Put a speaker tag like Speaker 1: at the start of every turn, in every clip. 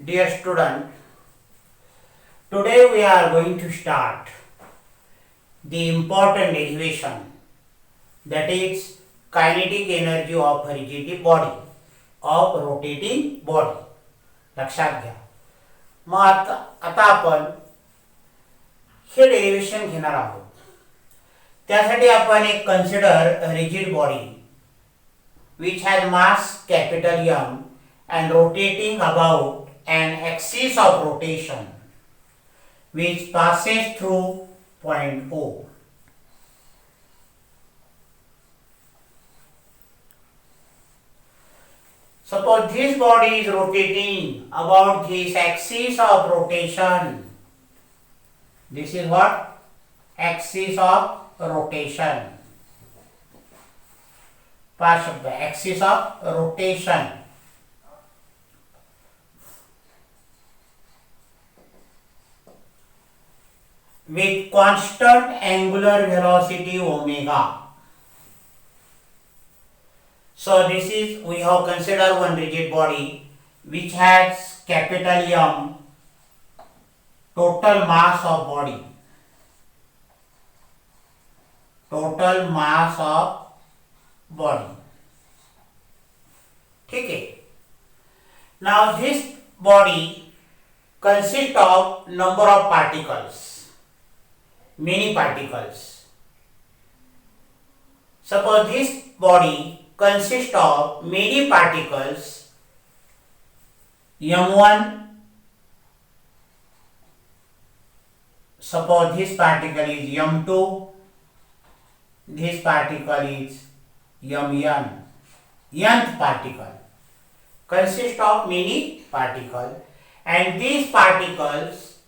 Speaker 1: Dear student, today we are going to start the important derivation, that is kinetic energy of rigid body, of rotating body. लक्षात घ्या. मग आता आपण हे derivation घेणार आहोत. त्यासाठी आपण एक consider rigid body which has mass capital M and rotating about an axis of rotation which passes through point O. Suppose this body is rotating about this axis of rotation. This is what? Axis of rotation. Part of the axis of rotation. With constant angular velocity omega. So this is, we have considered one rigid body which has capital M, total mass of body. Total mass of body. ठीक है. Now this body consists of number of particles, many particles. Suppose this body consists of many particles M1. Suppose this particle is M2. This particle is Mn. Nth particle consists of many particles, and these particles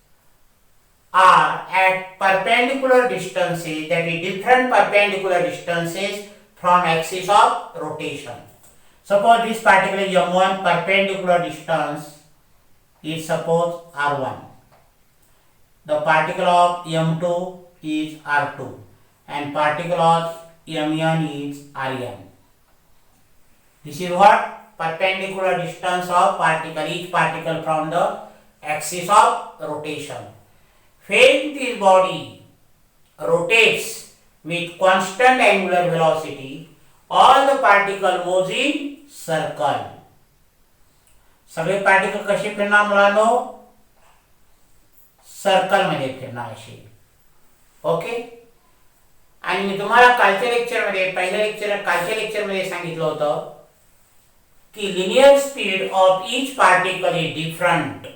Speaker 1: are at perpendicular distances, that is different perpendicular distances from axis of rotation. Suppose this particle is M1, perpendicular distance is suppose R1. The particle of M2 is R2 and particle of Mn is Rn. This is what? Perpendicular distance of particle, each particle from the axis of rotation. When this body rotates with constant angular velocity, all the particle moves in circle. सगळे particle कसे फिरणार मुलांनो? Circle मध्ये फिरणार असे. Okay. आणि मी तुम्हाला कालच्या लेक्चरमध्ये कालच्या लेक्चरमध्ये सांगितलं होतं की linear speed of each particle is different.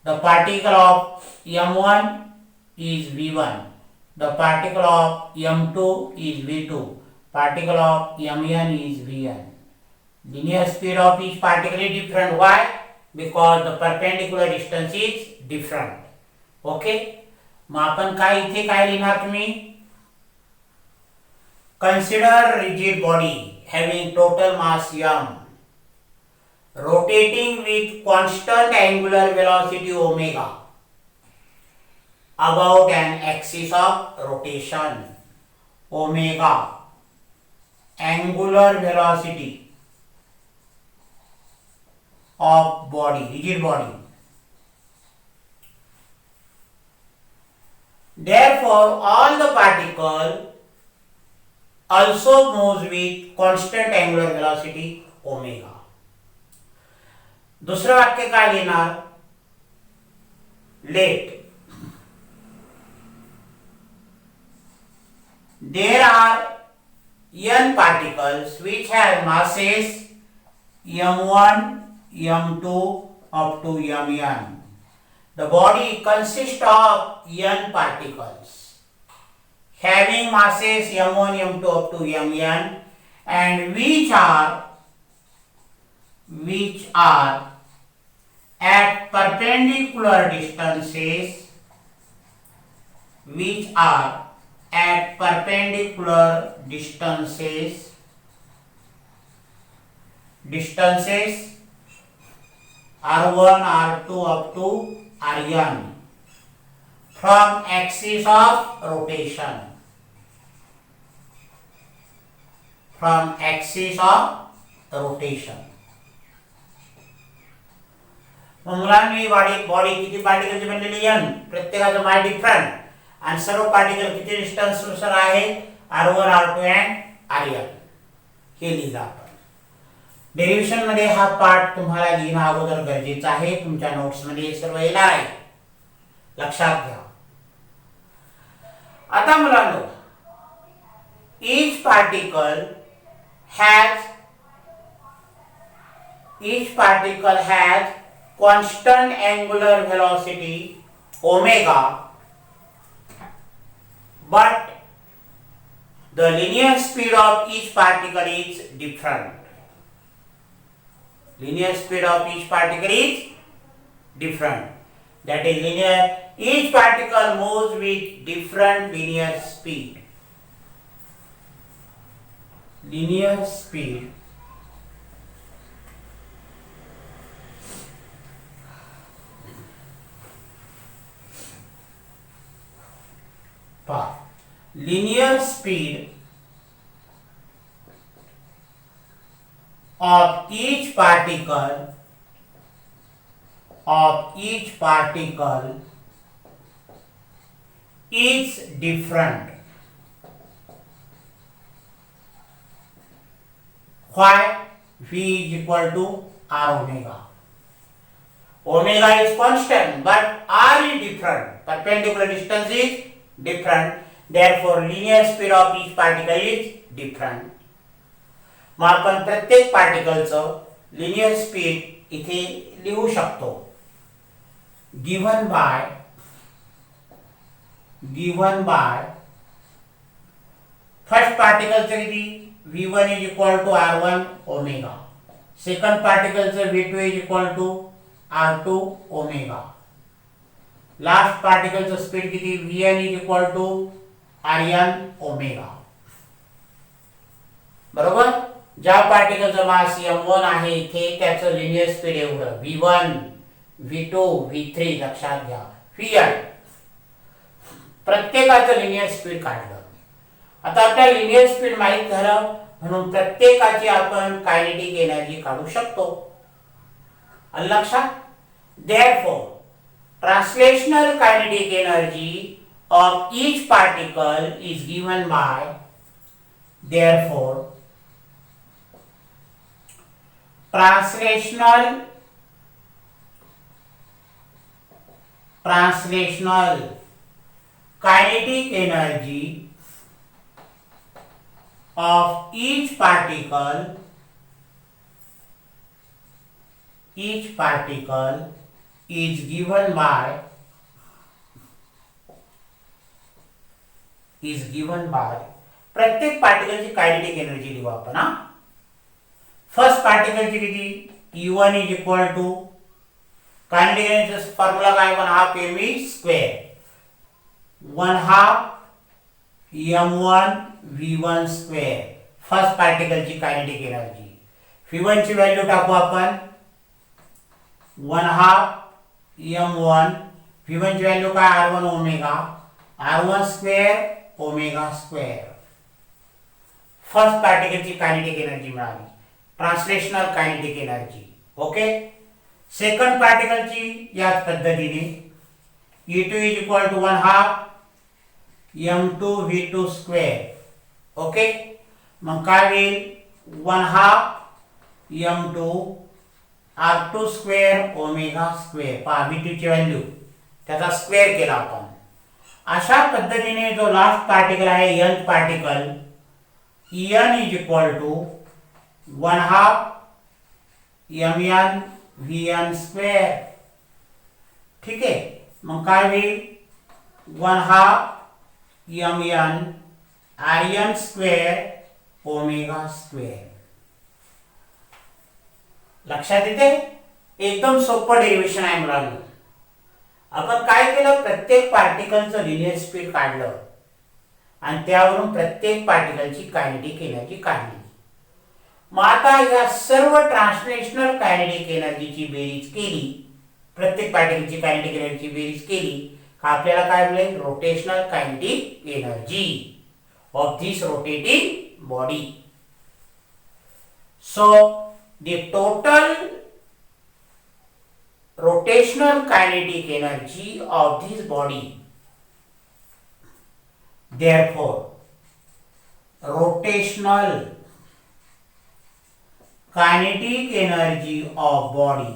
Speaker 1: The particle of M1 is V1. The particle of M2 is V2. Particle of Mn is Vn. Linear speed of each particle is different. Why? Because the perpendicular distance is different. Okay? मग आपण काय इथे काय लिहिणार तुम्ही? Consider rigid body having total mass M, rotating with constant angular velocity omega about an axis of rotation. Omega, angular velocity of body, rigid body. Therefore, all the particle also moves with constant angular velocity omega. दुसरं वाक्य काय लिहिणार? Let there are n particles which have masses m1, m2 up to mn. The body consists of n particles having masses m1, m2 up to mn, and which are at perpendicular distances, R1, R2 up to Rn from axis of rotation. From axis of rotation. मुलांनी ही body किती पार्टिकलची बनलेली n, प्रत्येकाचं मास different आणि सर्व particle किती distance नुसार आहे r1 r2 and rn हे लिहिलं आपण. डेरिव्हेशन मध्ये हा पार्ट तुम्हाला लिहिणं अगोदर गरजेचं आहे. तुमच्या नोट्स मध्ये हे सर्व येणार आहे, लक्षात घ्या. आता मुलांनो, each particle has constant angular velocity omega, but the linear speed of each particle is different. Linear speed of each particle is different. That is linear. Each particle moves with different linear speed. Linear speed linear speed of each particle is different. Why? V is equal to r omega. Omega is constant, but r is different. Perpendicular distance is different. Therefore, linear speed of each particle is different. मग आपण प्रत्येक पार्टिकलचं linear speed इथे लिहू शकतो. Given by first पार्टिकलचं किती v1 is equal to r1 omega, second पार्टिकलचं v2 is equal to r2 omega, last पार्टिकलचं speed किती vn is equal to rn omega. बरोबर. ज्या पार्टिकलचं मास m1 आहे इथे त्याचं लिनियर स्पीड एवढं v1 v2 v3 लक्षात घ्या. vn प्रत्येकाचं लिनियर स्पीड काढलं. आता आपल्याला लिनियर स्पीड माहित झालं म्हणून प्रत्येकाची आपण कायनेटिक एनर्जी काढू शकतो. लक्षात. Therefore, translational kinetic energy of each particle is given by, therefore, translational kinetic energy of each particle is given by प्रत्येक पार्टिकलची कायनेटिक एनर्जी लिहू आपण. हा फर्स्ट पार्टिकलची किती E1 is equal to kinetic एनर्जीचा फॉर्म्युला काय 1/2 mv square 1/2 m1 v1 square. First पार्टिकलची kinetic energy. v1 ची value टाकू आपण 1/2 m1, v1 ची व्हॅल्यू काय r1 omega, r1 square omega square. First पार्टिकलची कायनेटिक एनर्जी मिळाली, translational kinetic energy. Okay. Second पार्टिकलची याच पद्धतीने E2 is equal to 1/2 m2 v2 square. Okay. मग काय होईल 1/2 m2 r2 square omega square. पहा v2 ची व्हॅल्यू त्याचा स्क्वेअर केला आपण. अशा पद्धतीने जो लास्ट पार्टिकल आहे nth particle En is equal to 1/2 mn vn square. ठीक आहे. मग काय होईल 1/2 mn rn square omega square. लक्षात येते. एकदम सोपं डेरिव्हेशन आहे मुलांनो. आपण काय केलं, प्रत्येक पार्टिकलचं लिनियर स्पीड काढलं आणि त्यावरून प्रत्येक पार्टिकलची कायनेटिक एनर्जी काढली. मग आता या सर्व ट्रान्सलेशनल कायनेटिक एनर्जीची बेरीज केली, प्रत्येक पार्टिकलची कायनेटिक एनर्जीची बेरीज केली का आपल्याला काय मिळेल, rotational kinetic energy of this rotating body. So the total rotation rotational kinetic energy of this body. Therefore, rotational kinetic energy of body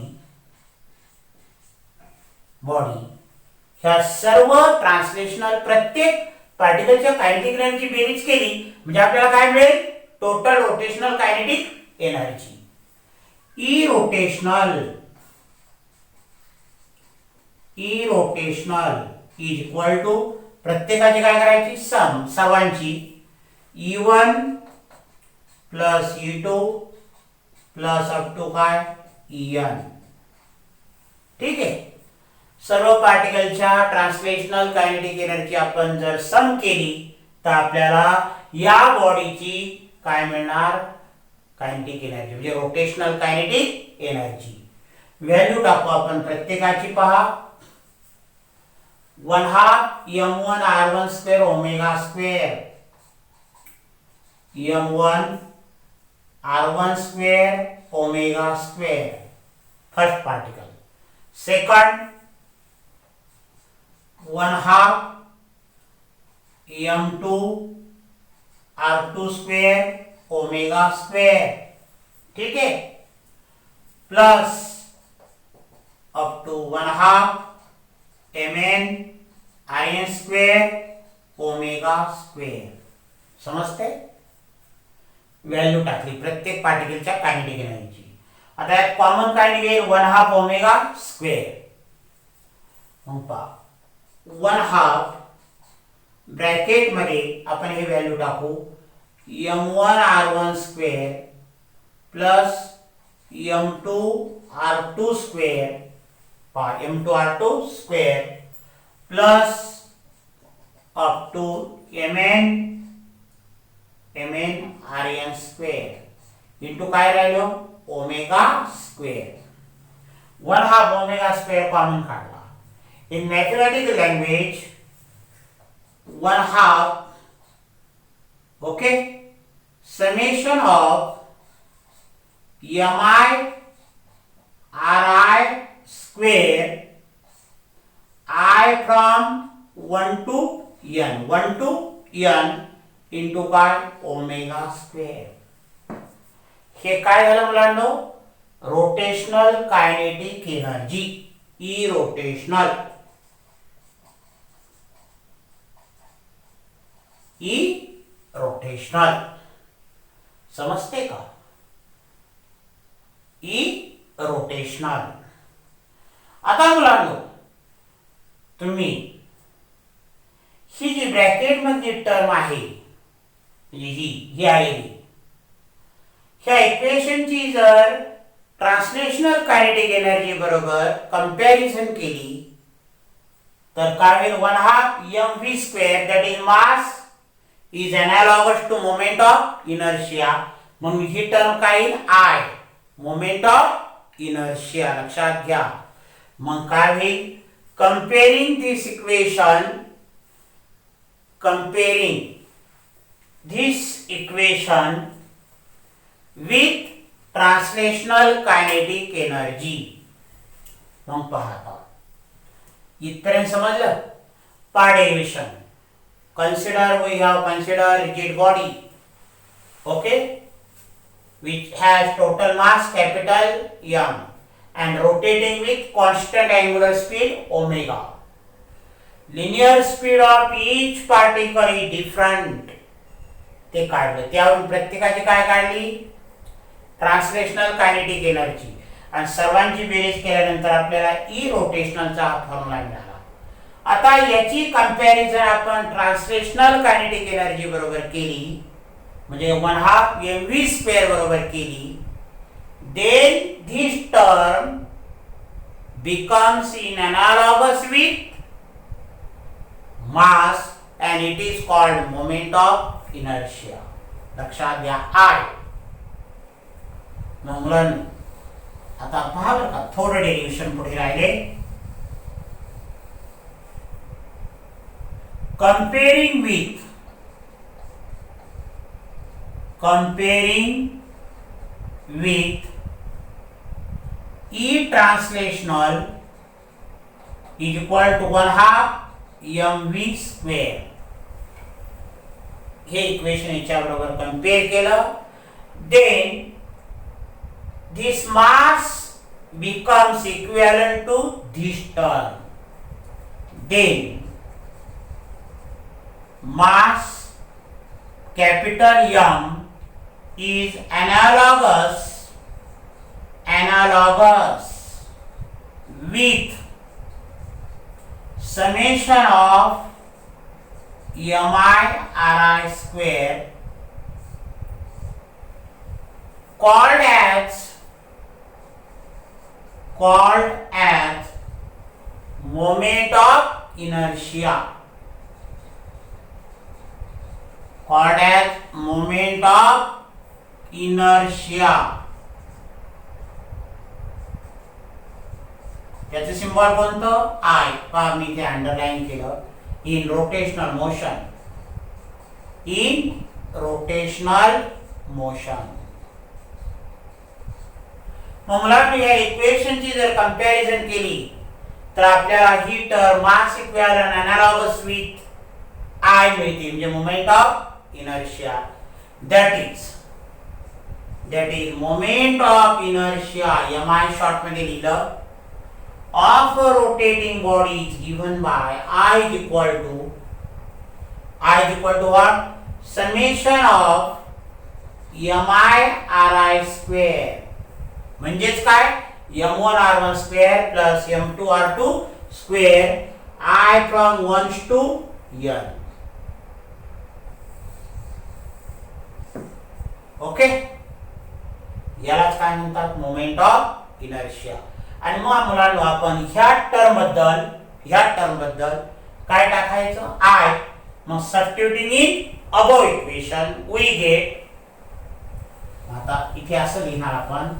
Speaker 1: ह्या सर्व ट्रान्सलेशनल प्रत्येक पार्टिकलच्या कायनेटिक एनर्जी बेरीज केली म्हणजे आपल्याला काय मिळेल total rotational kinetic energy. E rotational is equal to प्रत्येकाची काय करायची सम सर्वांची E1 plus E2 plus up to काय En. ठीक आहे. सर्व पार्टिकलच्या ट्रान्सलेशनल कायनेटिक एनर्जी आपण जर सम केली तर आपल्याला या बॉडीची काय मिळणार कायनेटिक एनर्जी म्हणजे रोटेशनल कायनेटिक एनर्जी. व्हॅल्यू टाकू आपण प्रत्येकाची पहा 1/2 m1 r1 square omega square m1 r1 square omega square first particle. Second 1/2 m2 r2 square omega square. ठीक है plus up to 1/2 mn rn square omega square. समजते. Value टाकली प्रत्येक पार्टिकलच्या kinetic energy. आता यात कॉमन काय निघेल 1/2 ओमेगा स्क्वेअर. मग पहा 1/2 ब्रॅकेट मध्ये आपण हे व्हॅल्यू टाकू m1 r1 square plus m2 r2 square पहा m2 r2 square plus up to mn rn square into काय राहिलो omega square. 1/2 omega square common काढला. In mathematical language, 1/2, okay, summation of mi ri square I from 1 to n into काय omega square. हे काय झालं मुलांनो rotational kinetic energy E rotational. समजते का. E rotational. आता मुलांनो तुम्ही ही जी ब्रॅकेट मध्ये टर्म आहे ही आलेली ह्या इक्वेशनची जर ट्रान्सलेशनल कायनेटिक एनर्जी बरोबर कंपॅरिझन केली तर काय होईल 1/2 mv square that is mass is analogous to moment of inertia. म्हणून ही टर्म काय येईल I moment of inertia. लक्षात घ्या. मग काय होईल comparing this equation with translational kinetic energy. मग पहा इथपर्यंत समजलं. Part derivation. We have considered rigid body, okay, which has total mass capital M and rotating with constant angular speed omega. Linear speed of each particle is different. ते काढलं. त्यावरून प्रत्येकाची काय काढली ट्रान्सलेशनल कायनेटिक एनर्जी आणि सर्वांची बेरीज केल्यानंतर आपल्याला ई रोटेशनलचा हा फॉर्म्युला मिळाला. आता याची कंपॅरिझन आपण ट्रान्सलेशनल कायनेटिक एनर्जी बरोबर केली म्हणजे 1/2 mv स्क्वेअर बरोबर केली. Then this term becomes in analogous with mass and it is called moment of inertia. लक्षात घ्या I. मुलांनो आता पहा बरं का थोडं डेरिवेशन पुढे राहिले. comparing with E translational is equal to 1/2 mv square. हे इक्वेशन याच्या बरोबर कंपेअर केलं. Then this mass becomes equivalent to this term. Then mass capital M is analogous with summation of mi ri square called as moment of inertia. Called as moment of inertia. त्याचं symbol कोणतं? I. पहा मी ते underline केलं. In rotational motion. In rotational motion. मग मला या इक्वेशनची जर कंपॅरिझन केली तर आपल्याला ही term mass equivalent analogous with I मिळते, म्हणजे moment of inertia. That is moment of inertia M I short मध्ये लिहिलं of a rotating body is given by I is equal to what? Summation of mi ri square. म्हणजेच काय? m1 r1 square plus m2 r2 square I from 1 to n. Okay, यालाच काय म्हणतात? Moment of inertia. आणि मग मुलांनो आपण ह्या टर्म बद्दल काय टाकायचं? I. मग substituting in above equation we get. आता इथे असं लिहिणार आपण,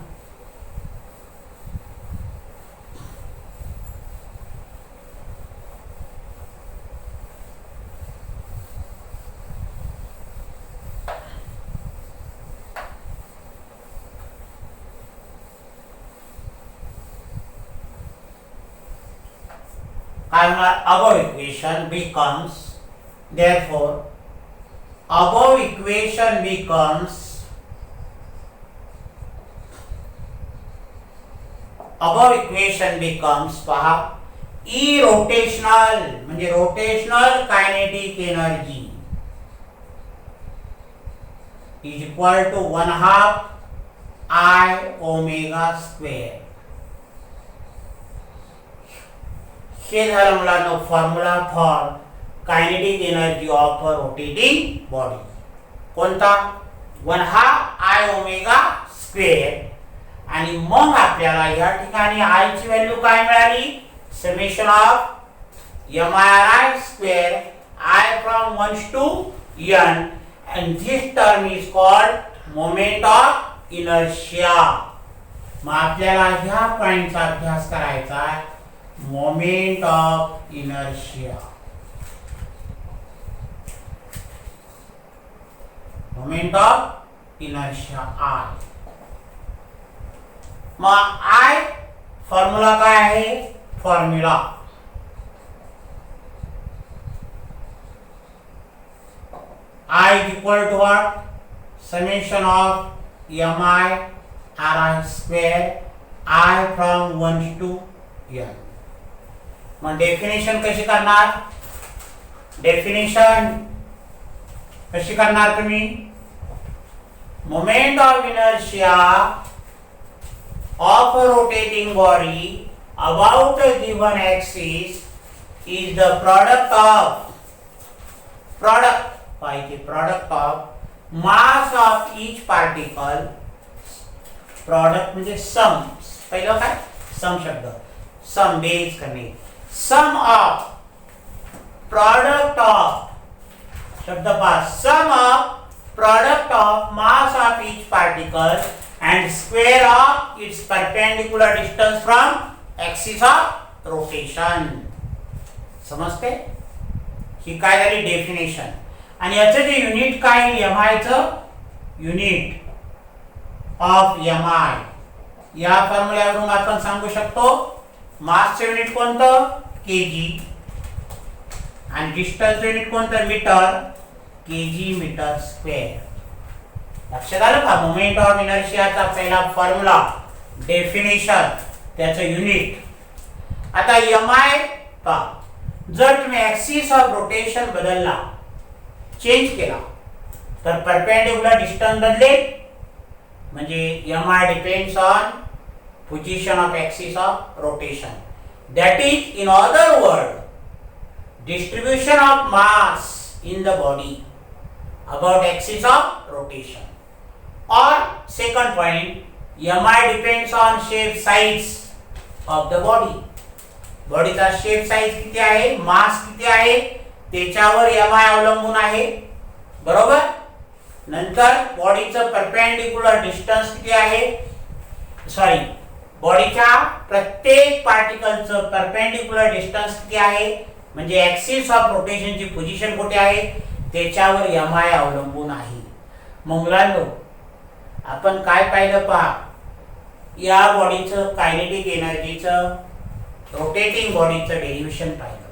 Speaker 1: above equation becomes, therefore above equation becomes पहा E रोटेशनल म्हणजे rotational kinetic energy is equal to 1/2 I omega square. हे झालं मुलांनो formula for kinetic energy of a rotating body. कोणता? 1/2 I ओमेगा स्क्वेअर. आणि मग आपल्याला या ठिकाणी I ची व्हॅल्यू काय मिळाली? Summation of mi square I from 1 to n, and this term is called moment of inertia. मग आपल्याला ह्या पॉइंटचा अभ्यास करायचा आहे, moment of inertia. Moment of inertia I. मग I फॉर्म्युला काय आहे? Formula I is equal to what? Summation of mi ri square I from 1 to n. मग डेफिनेशन कशी करणार तुम्ही? Moment of inertia of a rotating body about a given axis is the product of mass of each particle. Product म्हणजे सम. पहिलं काय? सम शब्द, सम base करणे. सम of product of शब्द पहा, sum of product of mass of each particle and square of its perpendicular distance from axis of rotation. समजते? ही काय झाली डेफिनेशन. आणि याचं जे युनिट काय? mi चं युनिट ऑफ mi. या फॉर्म्युल्यावरून आपण सांगू शकतो मासचं युनिट कोणतं? kg आणि डिस्टन्स युनिट कोणतं मीटर kg मीटर स्क्वेअर. लक्षात आलं का? मोमेंट ऑफ इनर्शियाचा पहिला फॉर्म्युला डेफिनेशन त्याचं युनिट. आता mi पा जर तुम्ही ऍक्सिस ऑफ रोटेशन बदलला चेंज केला तर परपेंडिक्युलर डिस्टन्स बदलेल म्हणजे mi depends on position of axis of rotation. That is in other word distribution of mass in the body about axis of rotation. Or second point, mi depends on shape size of the body. बॉडीचा shape size किती आहे, मास किती आहे त्याच्यावर mi अवलंबून आहे. बरोबर. नंतर बॉडीचं परपेंडिक्युलर डिस्टन्स किती आहे, सॉरी बॉडीच्या प्रत्येक पार्टिकलचं परपेंडिक्युलर डिस्टन्स किती आहे म्हणजे ऍक्सिस ऑफ रोटेशनची पोझिशन कुठे आहे त्याच्यावर mi अवलंबून आहे. मग मुलांनो आपण काय पाहिलं पहा, या बॉडीचं कायनेटिक एनर्जीचं रोटेटिंग बॉडीचं डेरिव्हेशन पाहिलं.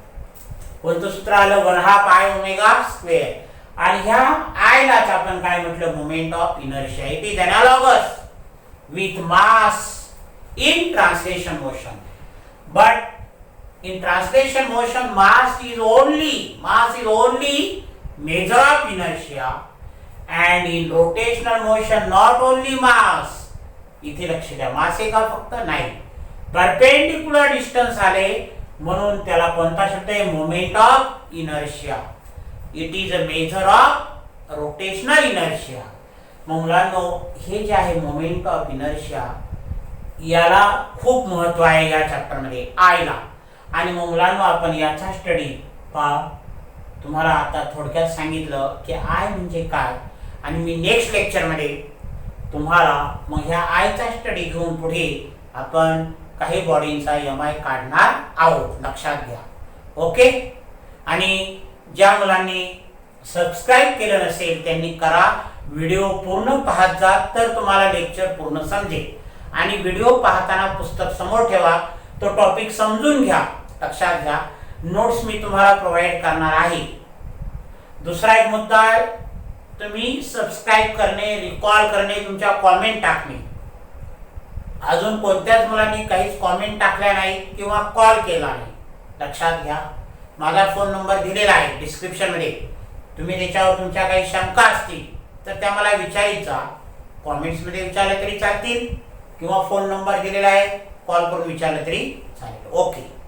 Speaker 1: कोणतं सूत्र आलं 1/2 ओमेगा स्क्वेअर. आणि ह्या आय लाच आपण काय म्हटलं moment of inertia. It is analogous with mass in translation motion. But in translation motion mass is only measure of inertia, and in rotational motion not only mass. इथे लक्ष द्या, मास आहे का फक्त नाही, परपेंडिक्युलर डिस्टन्स आले म्हणून त्याला कोणता शब्द आहे moment of inertia. It is a measure of rotational inertia. मग मुलांनो हे जे आहे मोमेंट ऑफ इनर्शिया याला खूप महत्व आहे या चॅप्टर मध्ये आयला. आणि मग मुलांनो आपण याचा स्टडी पहा. तुम्हाला आता थोडक्यात सांगितलं की आय म्हणजे काय आणि मी नेक्स्ट लेक्चर मध्ये तुम्हाला मग ह्या आयचा स्टडी घेऊन पुढे आपण काही बॉडींचा mi काढणार आहोत. लक्षात घ्या. ओके. आणि ज्या मुलांनी सबस्क्राईब केलं नसेल त्यांनी करा. व्हिडिओ पूर्ण पाहत जा तर तुम्हाला लेक्चर पूर्ण समजेल. आणि व्हिडिओ पाहताना पुस्तक समोर ठेवा, तो टॉपिक समजून घ्या. लक्षात घ्या. नोट्स मी तुम्हाला प्रोव्हाइड करणार आहे. दुसरा एक मुद्दा आहे, तुम्ही सबस्क्राईब करणे, रिकॉल करणे, तुमच्या कॉमेंट टाकणे. अजून कोणत्याच मुलांनी काहीच कॉमेंट टाकल्या नाही किंवा कॉल केला नाही. लक्षात घ्या. माझा फोन नंबर दिलेला आहे डिस्क्रिप्शन मध्ये. तुम्ही त्याच्यावर तुमच्या काही शंका असतील तर त्या मला विचारित जा. कॉमेंट्स मध्ये विचारले तरी चालतील किंवा फोन नंबर दिलेला आहे, कॉल करून विचारलं तरी चालेल. ओके.